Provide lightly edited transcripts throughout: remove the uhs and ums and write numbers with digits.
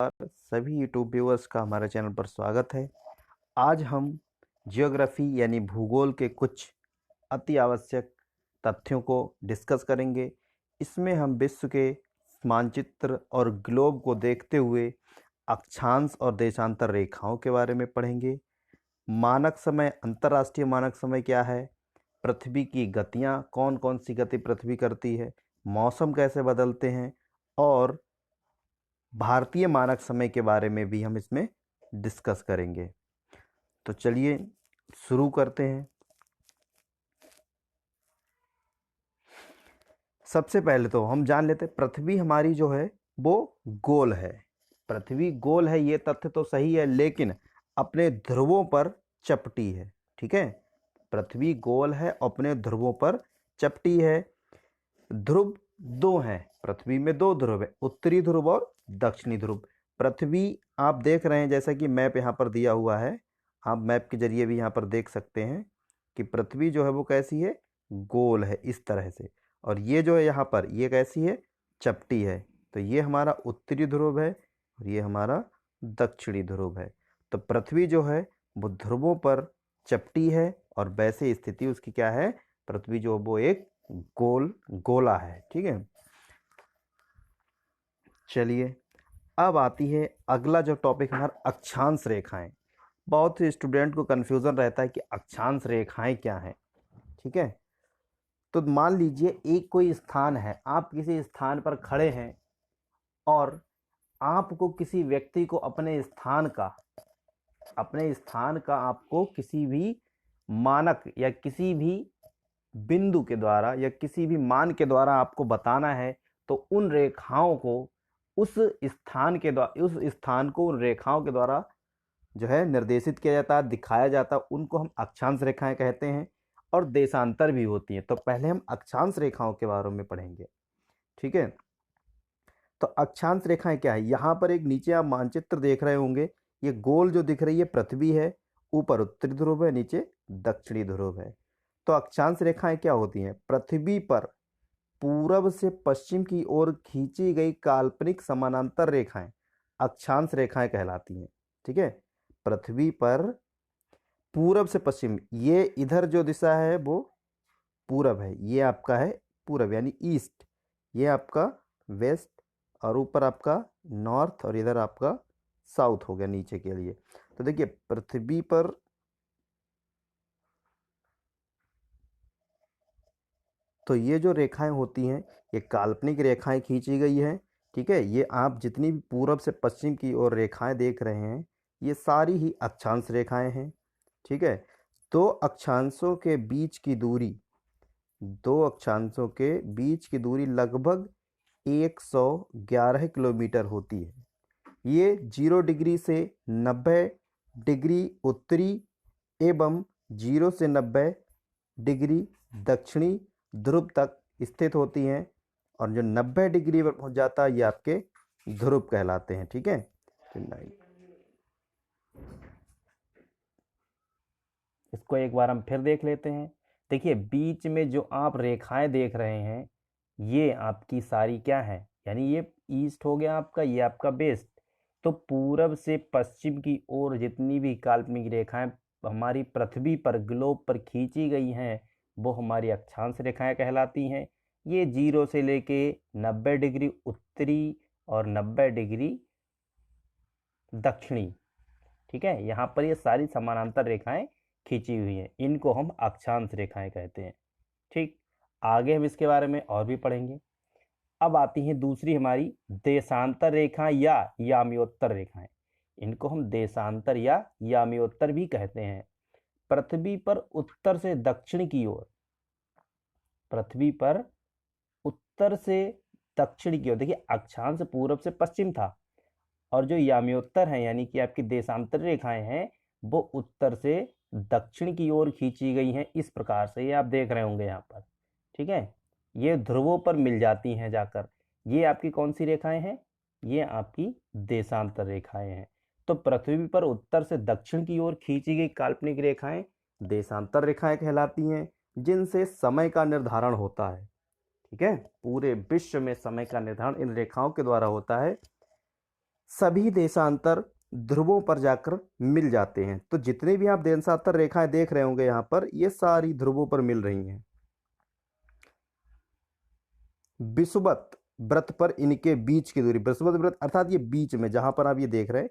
सभी YouTube viewers का हमारे चैनल पर स्वागत है। आज हम जियोग्राफी यानी भूगोल के कुछ अति आवश्यक तथ्यों को डिस्कस करेंगे। इसमें हम विश्व के मानचित्र और ग्लोब को देखते हुए अक्षांश और देशांतर रेखाओं के बारे में पढ़ेंगे। मानक समय, अंतर्राष्ट्रीय मानक समय क्या है, पृथ्वी की गतियाँ, कौन कौन सी गति पृथ्वी करती है, मौसम कैसे बदलते हैं और भारतीय मानक समय के बारे में भी हम इसमें डिस्कस करेंगे। तो चलिए शुरू करते हैं। सबसे पहले तो हम जान लेते हैं पृथ्वी हमारी जो है वो गोल है। पृथ्वी गोल है ये तथ्य तो सही है, लेकिन अपने ध्रुवों पर चपटी है। ठीक है, पृथ्वी गोल है, अपने ध्रुवों पर चपटी है। ध्रुव दो हैं, पृथ्वी में दो ध्रुव है, उत्तरी ध्रुव और दक्षिणी ध्रुव। पृथ्वी आप देख रहे हैं जैसा कि मैप यहाँ पर दिया हुआ है, आप मैप के जरिए भी यहाँ पर देख सकते हैं कि पृथ्वी जो है वो कैसी है, गोल है इस तरह से। और ये जो है यहाँ पर ये कैसी है, चपटी है। तो ये हमारा उत्तरी ध्रुव है और ये हमारा दक्षिणी ध्रुव है। तो पृथ्वी जो है वो ध्रुवों पर चपटी है और वैसे स्थिति उसकी क्या है, पृथ्वी जो वो एक गोला है। ठीक है, चलिए अब आती है अगला जो टॉपिक हमारा अक्षांश रेखाएं। बहुत से स्टूडेंट को कंफ्यूजन रहता है कि अक्षांश रेखाएं क्या हैं। ठीक है, तो मान लीजिए एक कोई स्थान है, आप किसी स्थान पर खड़े हैं और आपको किसी व्यक्ति को अपने स्थान का आपको किसी भी मानक या किसी भी बिंदु के द्वारा या किसी भी मान के द्वारा आपको बताना है, तो उन रेखाओं को उस स्थान को उन रेखाओं के द्वारा जो है निर्देशित किया जाता है, दिखाया जाता है। उनको हम अक्षांश रेखाएं कहते हैं और देशांतर भी होती हैं। तो पहले हम अक्षांश रेखाओं के बारे में पढ़ेंगे। ठीक है, तो अक्षांश रेखाएं क्या है, यहाँ पर एक नीचे आप मानचित्र देख रहे होंगे, ये गोल जो दिख रही है पृथ्वी है, ऊपर उत्तरी ध्रुव है, नीचे दक्षिणी ध्रुव है। तो अक्षांश रेखाएं क्या होती हैं, पृथ्वी पर पूरब से पश्चिम की ओर खींची गई काल्पनिक समानांतर रेखाएं अक्षांश रेखाएं कहलाती हैं। ठीक है, पृथ्वी पर पूरब से पश्चिम, ये इधर जो दिशा है वो पूरब है, ये आपका है पूरब यानी ईस्ट, ये आपका वेस्ट, और ऊपर आपका नॉर्थ और इधर आपका साउथ हो गया नीचे के लिए। तो देखिए पृथ्वी पर तो ये जो रेखाएं होती हैं ये काल्पनिक रेखाएं खींची गई हैं। ठीक है, ये आप जितनी भी पूरब से पश्चिम की ओर रेखाएं देख रहे हैं ये सारी ही अक्षांश रेखाएं हैं। ठीक है, दो अक्षांशों के बीच की दूरी लगभग 111 किलोमीटर होती है। ये 0 डिग्री से 90 डिग्री उत्तरी एवं 0 से 90 डिग्री दक्षिणी ध्रुव तक स्थित होती हैं, और जो 90 डिग्री पर पहुंच जाता है ये आपके ध्रुव कहलाते हैं। ठीक है, इसको एक बार हम फिर देख लेते हैं। देखिए बीच में जो आप रेखाएं देख रहे हैं ये आपकी सारी क्या है, यानी ये ईस्ट हो गया आपका, ये आपका वेस्ट। तो पूरब से पश्चिम की ओर जितनी भी काल्पनिक रेखाएं हमारी पृथ्वी पर ग्लोब पर खींची गई हैं वो हमारी अक्षांश रेखाएं कहलाती हैं। ये 0 से लेके 90 डिग्री उत्तरी और 90 डिग्री दक्षिणी। ठीक है, यहाँ पर ये सारी समानांतर रेखाएं खींची हुई हैं, इनको हम अक्षांश रेखाएं कहते हैं। ठीक, आगे हम इसके बारे में और भी पढ़ेंगे। अब आती हैं दूसरी हमारी देशांतर रेखा या याम्योत्तर रेखाएं। इनको हम देशांतर या याम्योत्तर भी कहते हैं। पृथ्वी पर उत्तर से दक्षिण की ओर, देखिए अक्षांश पूरब से पश्चिम था और जो याम्योत्तर है यानी कि आपकी देशांतर रेखाएं हैं वो उत्तर से दक्षिण की ओर खींची गई हैं। इस प्रकार से ये आप देख रहे होंगे यहाँ पर। ठीक है, ये ध्रुवों पर मिल जाती हैं जाकर। ये आपकी कौन सी रेखाएं हैं, ये आपकी देशांतर रेखाएं हैं। तो पृथ्वी पर उत्तर से दक्षिण की ओर खींची गई काल्पनिक रेखाएं देशांतर रेखाएं कहलाती हैं, जिनसे समय का निर्धारण होता है। ठीक है, पूरे विश्व में समय का निर्धारण इन रेखाओं के द्वारा होता है। सभी देशांतर ध्रुवों पर जाकर मिल जाते हैं। तो जितने भी आप देशांतर रेखाएं देख रहे होंगे यहाँ पर, ये सारी ध्रुवों पर मिल रही हैं। विषुवत वृत्त पर इनके बीच की दूरी, विषुवत वृत्त अर्थात ये बीच में जहां पर आप ये देख रहे हैं,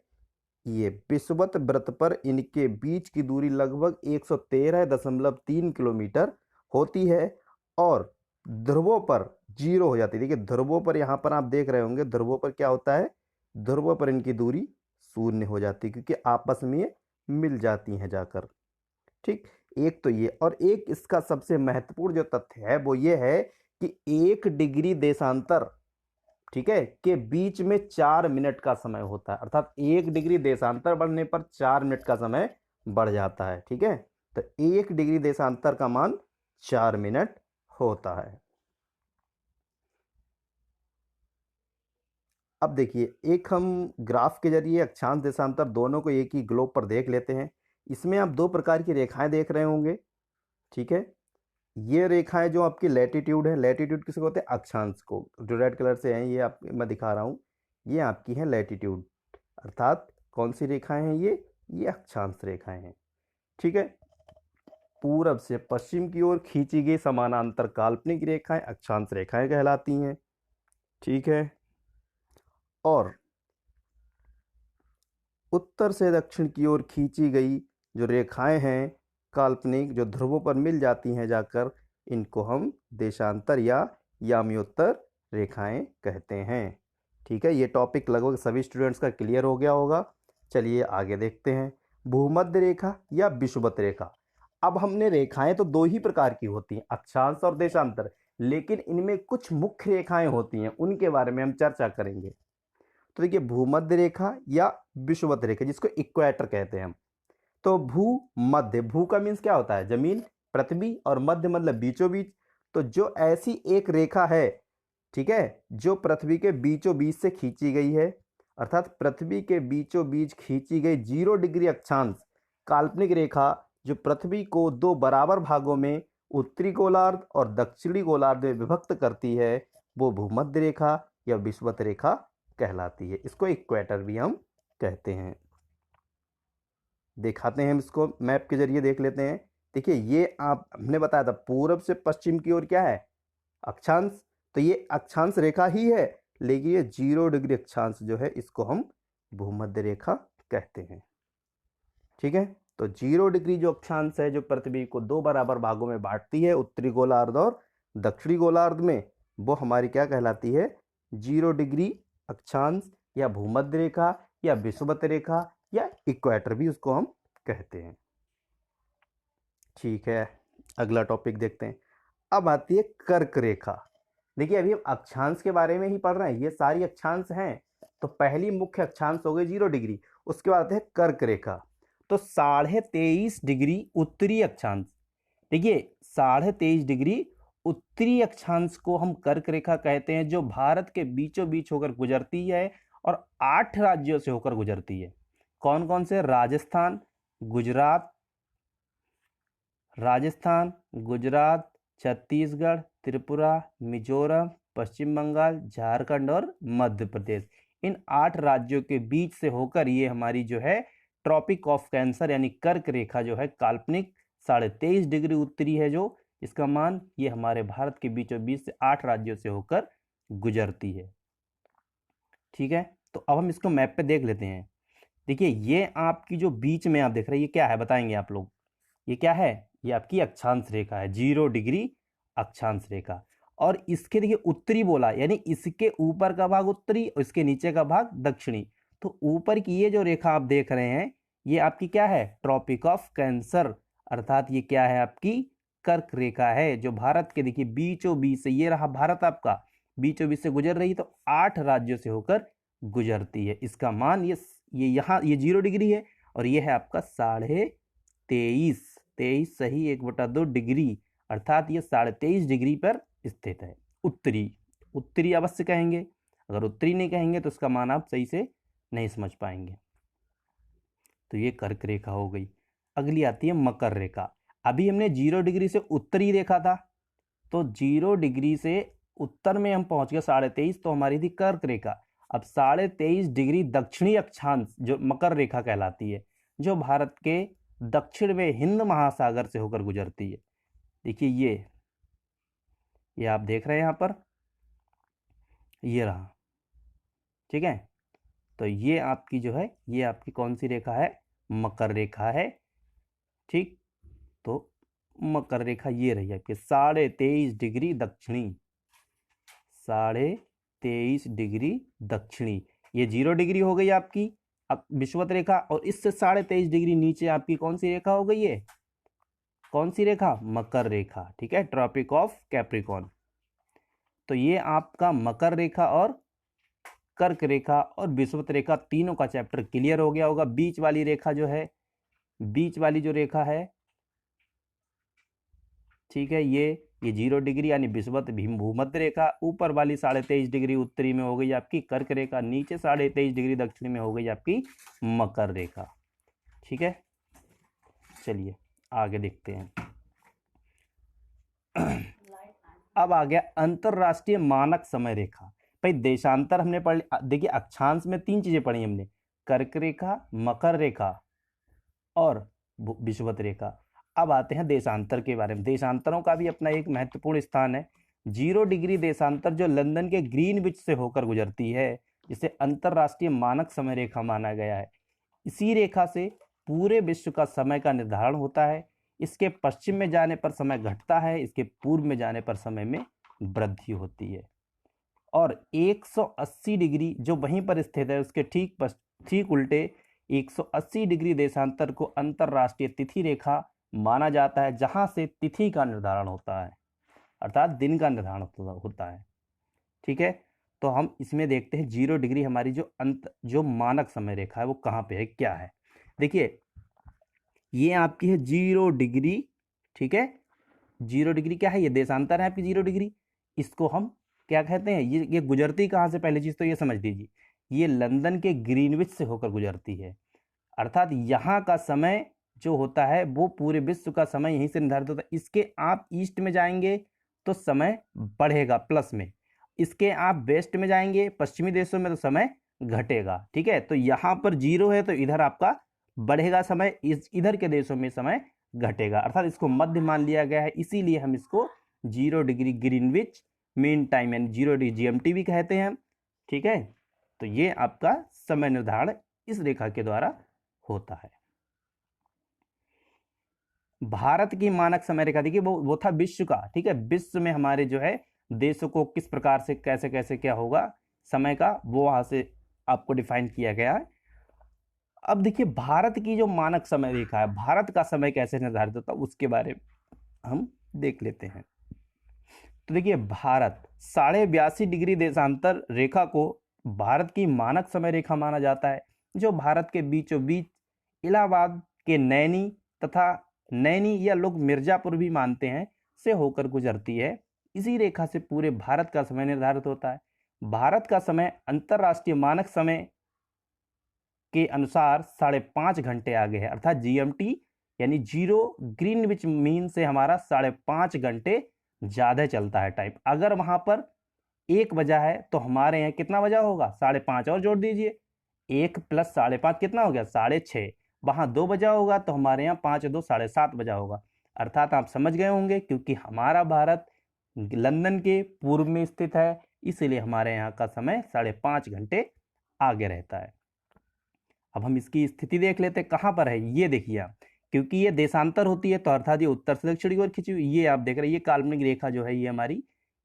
ये विषुवत वृत्त पर इनके बीच की दूरी लगभग 113.3 किलोमीटर होती है और ध्रुवों पर 0 हो जाती है। देखिए ध्रुवों पर यहाँ पर आप देख रहे होंगे, ध्रुवों पर क्या होता है, ध्रुवों पर इनकी दूरी 0 हो जाती है क्योंकि आपस में ये मिल जाती हैं जाकर। ठीक, एक तो ये, और एक इसका सबसे महत्वपूर्ण जो तथ्य है वो ये है कि 1 डिग्री देशांतर, ठीक है, के बीच में 4 मिनट का समय होता है। अर्थात 1 डिग्री देशांतर बढ़ने पर 4 मिनट का समय बढ़ जाता है। ठीक है, तो 1 डिग्री देशांतर का मान 4 मिनट होता है। अब देखिए, एक हम ग्राफ के जरिए अक्षांश देशांतर दोनों को एक ही ग्लोब पर देख लेते हैं। इसमें आप 2 प्रकार की रेखाएं देख रहे होंगे। ठीक है, ये रेखाएं जो आपकी लैटिट्यूड है, लैटिट्यूड किसको होते हैं, अक्षांश को, जो रेड कलर से हैं ये आप मैं दिखा रहा हूँ, ये आपकी है लैटिट्यूड, अर्थात कौन सी रेखाएं हैं ये अक्षांश रेखाएं हैं। ठीक है, पूरब से पश्चिम की ओर खींची गई समानांतर काल्पनिक रेखाएं अक्षांश रेखाएं कहलाती हैं। ठीक है, और उत्तर से दक्षिण की ओर खींची गई जो रेखाएं हैं काल्पनिक, जो ध्रुवों पर मिल जाती हैं जाकर, इनको हम देशांतर या याम्योत्तर रेखाएं कहते हैं। ठीक है, ये टॉपिक लगभग सभी स्टूडेंट्स का क्लियर हो गया होगा। चलिए आगे देखते हैं, भूमध्य रेखा या विषुवत रेखा। अब हमने रेखाएं तो 2 ही प्रकार की होती हैं, अक्षांश और देशांतर, लेकिन इनमें कुछ मुख्य रेखाएं होती हैं, उनके बारे में हम चर्चा करेंगे। तो देखिए, भूमध्य रेखा या विषुवत रेखा, जिसको इक्वेटर कहते हैं हम। तो भू मध्य, भू का मीन्स क्या होता है, जमीन, पृथ्वी, और मध्य मतलब बीचों बीच। तो जो ऐसी एक रेखा है, ठीक है, जो पृथ्वी के बीचों बीच से खींची गई है, अर्थात पृथ्वी के बीचों बीच खींची गई 0 डिग्री अक्षांश काल्पनिक रेखा, जो पृथ्वी को 2 बराबर भागों में, उत्तरी गोलार्ध और दक्षिणी गोलार्ध में विभक्त करती है, वो भूमध्य रेखा या विषुवत रेखा कहलाती है। इसको इक्वेटर भी हम कहते हैं। दिखाते हैं हम इसको, मैप के जरिए देख लेते हैं। देखिए, ये आप हमने बताया था पूरब से पश्चिम की ओर क्या है, अक्षांश। तो ये अक्षांश रेखा ही है, लेकिन ये 0 डिग्री अक्षांश जो है, इसको हम भूमध्य रेखा कहते हैं। ठीक है, तो 0 डिग्री जो अक्षांश है, जो पृथ्वी को 2 बराबर भागों में बांटती है, उत्तरी गोलार्ध और दक्षिणी गोलार्ध में, वो हमारी क्या कहलाती है, 0 डिग्री अक्षांश या भूमध्य रेखा या विषुवत रेखा या इक्वेटर भी उसको हम कहते हैं। ठीक है, अगला टॉपिक देखते हैं। अब आती है कर्क रेखा। देखिए, अभी हम अक्षांश के बारे में ही पढ़ रहे हैं, ये सारी अक्षांश हैं। तो पहली मुख्य अक्षांश हो गई 0 डिग्री, उसके बाद आते हैं कर्क रेखा। तो 23.5 डिग्री उत्तरी अक्षांश। देखिए, 23.5 डिग्री उत्तरी अक्षांश को हम कर्क रेखा कहते हैं, जो भारत के बीचों बीच होकर गुजरती है और 8 राज्यों से होकर गुजरती है। कौन कौन से, राजस्थान, गुजरात, छत्तीसगढ़, त्रिपुरा, मिजोरम, पश्चिम बंगाल, झारखंड और मध्य प्रदेश। इन 8 राज्यों के बीच से होकर ये हमारी जो है ट्रॉपिक ऑफ कैंसर यानी कर्क रेखा जो है काल्पनिक 23.5 डिग्री उत्तरी है, जो इसका मान ये हमारे भारत के बीचों बीच से 8 राज्यों से होकर गुजरती है। ठीक है, तो अब हम इसको मैप पे देख लेते हैं। देखिए, ये आपकी जो बीच में आप देख रहे हैं, ये क्या है बताएंगे आप लोग, ये क्या है, ये आपकी अक्षांश रेखा है, 0 डिग्री अक्षांश रेखा। और इसके देखिए उत्तरी बोला, यानी इसके ऊपर का भाग उत्तरी और इसके नीचे का भाग दक्षिणी। तो ऊपर की ये जो रेखा आप देख रहे हैं, ये आपकी क्या है, ट्रॉपिक ऑफ कैंसर, अर्थात ये क्या है, आपकी कर्क रेखा है, जो भारत के देखिए बीचों बीच से, ये रहा भारत आपका, बीचों बीच से गुजर रही, तो 8 राज्यों से होकर गुजरती है। इसका मान ये यहाँ ये 0 डिग्री है और ये है आपका 23.5 सही 1/2 डिग्री, अर्थात ये 23.5 डिग्री पर स्थित है। उत्तरी अवश्य कहेंगे, अगर उत्तरी नहीं कहेंगे तो इसका मान आप सही से नहीं समझ पाएंगे। तो ये कर्क रेखा हो गई। अगली आती है मकर रेखा। अभी हमने 0 डिग्री से उत्तरी देखा था, तो 0 डिग्री से उत्तर में हम पहुंच गए 23.5, तो हमारी थी कर्क रेखा। अब 23.5 डिग्री दक्षिणी अक्षांश जो मकर रेखा कहलाती है, जो भारत के दक्षिण में हिंद महासागर से होकर गुजरती है। देखिए ये आप देख रहे हैं यहाँ पर, ये रहा, ठीक है। तो ये आपकी जो है, ये आपकी कौन सी रेखा है, मकर रेखा है, ठीक। तो मकर रेखा ये रही आपके 23.5 डिग्री दक्षिणी, 23.5 डिग्री दक्षिणी, ये 0 डिग्री हो गई आपकी विषुवत रेखा। और इससे 23.5 डिग्री नीचे आपकी कौन सी रेखा हो गई है, कौन सी रेखा, मकर रेखा, ठीक है, ट्रॉपिक ऑफ कैप्रिकॉर्न। तो ये आपका मकर रेखा और कर्क रेखा और विषुवत रेखा तीनों का चैप्टर क्लियर हो गया होगा। बीच वाली रेखा जो है, बीच वाली जो रेखा है, ठीक है, ये 0 डिग्री यानी विषुवत भूमध्य रेखा, ऊपर वाली 23.5 डिग्री उत्तरी में हो गई आपकी कर्क रेखा, नीचे 23.5 डिग्री दक्षिणी में हो गई आपकी मकर रेखा, ठीक है। चलिए आगे देखते हैं। अब आ गया अंतरराष्ट्रीय मानक समय रेखा। भाई देशांतर हमने पढ़, देखिए अक्षांश में 3 चीजें पढ़ी हमने, कर्क रेखा, मकर रेखा और विषुवत रेखा। अब आते हैं देशांतर के बारे में। देशांतरों का भी अपना एक महत्वपूर्ण स्थान है। 0 डिग्री देशांतर जो लंदन के ग्रीनविच से होकर गुजरती है, जिसे अंतरराष्ट्रीय मानक समय रेखा माना गया है। इसी रेखा से पूरे विश्व का समय का निर्धारण होता है। इसके पश्चिम में जाने पर समय घटता है, इसके पूर्व में जाने पर समय में वृद्धि होती है। और 180 डिग्री जो वहीं पर स्थित है, उसके ठीक उल्टे 180 डिग्री देशांतर को अंतरराष्ट्रीय तिथि रेखा माना जाता है, जहां से तिथि का निर्धारण होता है, अर्थात दिन का निर्धारण होता है, ठीक है। तो हम इसमें देखते हैं 0 डिग्री हमारी जो मानक समय रेखा है वो कहाँ पे है, क्या है। देखिए ये आपकी है 0 डिग्री, ठीक है। 0 डिग्री क्या है, ये देशांतर है आपकी 0 डिग्री। इसको हम क्या कहते हैं, ये गुजरती कहाँ से, पहली चीज तो ये समझ लीजिए, ये लंदन के ग्रीनविच से होकर गुजरती है, अर्थात यहाँ का समय जो होता है वो पूरे विश्व का समय यहीं से निर्धारित होता है। इसके आप ईस्ट में जाएंगे तो समय बढ़ेगा प्लस में, इसके आप वेस्ट में जाएंगे पश्चिमी देशों में तो समय घटेगा, ठीक है। तो यहाँ पर 0 है तो इधर आपका बढ़ेगा समय, इधर के देशों में समय घटेगा, अर्थात इसको मध्य मान लिया गया है। इसीलिए हम इसको 0 डिग्री ग्रीनविच मीन टाइम यानी 0 डिग्री GMT भी कहते हैं, ठीक है। तो ये आपका समय निर्धारण इस रेखा के द्वारा होता है। भारत की मानक समय रेखा देखिए वो था विश्व का, ठीक है। विश्व में हमारे जो है देशों को किस प्रकार से कैसे कैसे क्या होगा समय का, वो वहां से आपको डिफाइन किया गया है। अब देखिए भारत की जो मानक समय रेखा है, भारत का समय कैसे निर्धारित होता है उसके बारे में हम देख लेते हैं। तो देखिए भारत 82.5 डिग्री देशांतर रेखा को भारत की मानक समय रेखा माना जाता है, जो भारत के बीचों बीच इलाहाबाद के नैनी तथा नैनी या लोग मिर्जापुर भी मानते हैं से होकर गुजरती है। इसी रेखा से पूरे भारत का समय निर्धारित होता है। भारत का समय अंतरराष्ट्रीय मानक समय के अनुसार 5.5 घंटे आगे है, अर्थात GMT यानी 0 ग्रीनविच मीन से हमारा 5.5 घंटे ज्यादा चलता है टाइम। अगर वहां पर 1 बजा है तो हमारे यहाँ कितना बजा होगा, 5.5 और जोड़ दीजिए, 1 + 5.5 कितना हो गया, 6.5। वहां 2 बजा होगा तो हमारे यहाँ 5 2 7.5 बजा होगा। अर्थात आप समझ गए होंगे, क्योंकि हमारा भारत लंदन के पूर्व में स्थित है, इसलिए हमारे यहाँ का समय 5.5 घंटे आगे रहता है। अब हम इसकी स्थिति देख लेते हैं कहाँ पर है। ये देखिए आप, क्योंकि ये देशांतर होती है तो अर्थात ये उत्तर से दक्षिण की ओर खिंची हुई, ये आप देख रहे हैं ये काल्पनिक रेखा जो है ये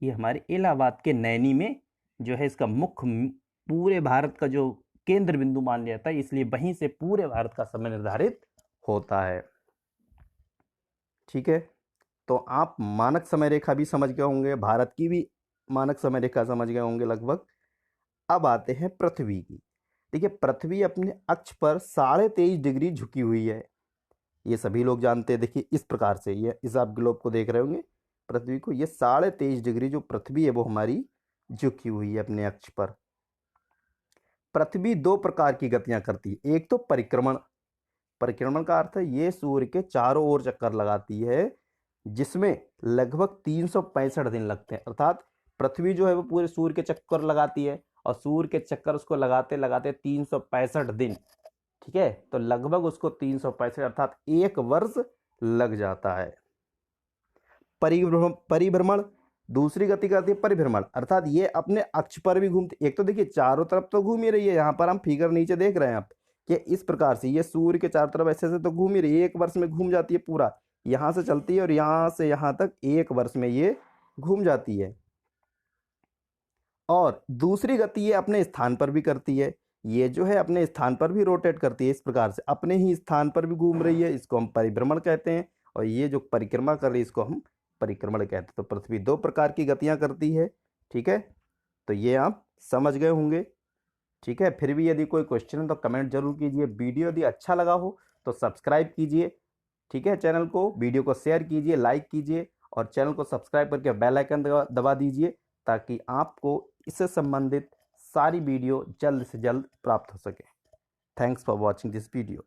हमारे इलाहाबाद के नैनी में जो है इसका मुख्य पूरे भारत का जो केंद्र बिंदु मान लिया था, इसलिए वहीं से पूरे भारत का समय निर्धारित होता है, ठीक है। तो आप मानक समय रेखा भी समझ गए होंगे, भारत की भी मानक समय रेखा समझ गए होंगे लगभग। अब आते हैं पृथ्वी की। देखिए पृथ्वी अपने अक्ष पर 23.5 डिग्री झुकी हुई है, ये सभी लोग जानते हैं। देखिए इस प्रकार से, ये इस आप ग्लोब को देख रहे होंगे पृथ्वी को, ये 23.5 डिग्री जो पृथ्वी है वो हमारी झुकी हुई है अपने अक्ष पर। पृथ्वी 2 प्रकार की गतियां करती है। एक तो परिक्रमण, परिक्रमण का अर्थ है ये सूर्य के चारों ओर चक्कर लगाती है, जिसमें लगभग 365 दिन लगते हैं, अर्थात पृथ्वी जो है वो पूरे सूर्य के चक्कर लगाती है और सूर्य के चक्कर उसको लगाते लगाते 365 दिन, ठीक है, तो लगभग उसको 365 अर्थात 1 वर्ष लग जाता है। परिभ्रमण, दूसरी गति करती है परिभ्रमण, अर्थात ये अपने अक्ष पर भी घूमती। एक तो देखिए चारों तरफ तो घूम ही रही है, यहाँ पर हम फिगर नीचे देख रहे हैं आप कि इस प्रकार से ये सूर्य के चारों तरफ ऐसे ऐसे तो घूम ही रही है, 1 वर्ष में घूम जाती है पूरा, यहाँ से चलती है और यहाँ से यहाँ तक 1 वर्ष में ये घूम जाती है। और दूसरी गति ये अपने स्थान पर भी करती है, ये जो है अपने स्थान पर भी रोटेट करती है, इस प्रकार से अपने ही स्थान पर भी घूम रही है, इसको हम परिभ्रमण कहते हैं। और ये जो परिक्रमा कर रही है इसको हम परिक्रमण कहते हैं। तो पृथ्वी 2 प्रकार की गतियां करती है, ठीक है, तो ये आप समझ गए होंगे, ठीक है। फिर भी यदि कोई क्वेश्चन है तो कमेंट जरूर कीजिए। वीडियो यदि अच्छा लगा हो तो सब्सक्राइब कीजिए, ठीक है, चैनल को, वीडियो को शेयर कीजिए, लाइक कीजिए और चैनल को सब्सक्राइब करके बेल आइकन दबा दीजिए ताकि आपको इससे संबंधित सारी वीडियो जल्द से जल्द प्राप्त हो सके। Thanks for watching this video.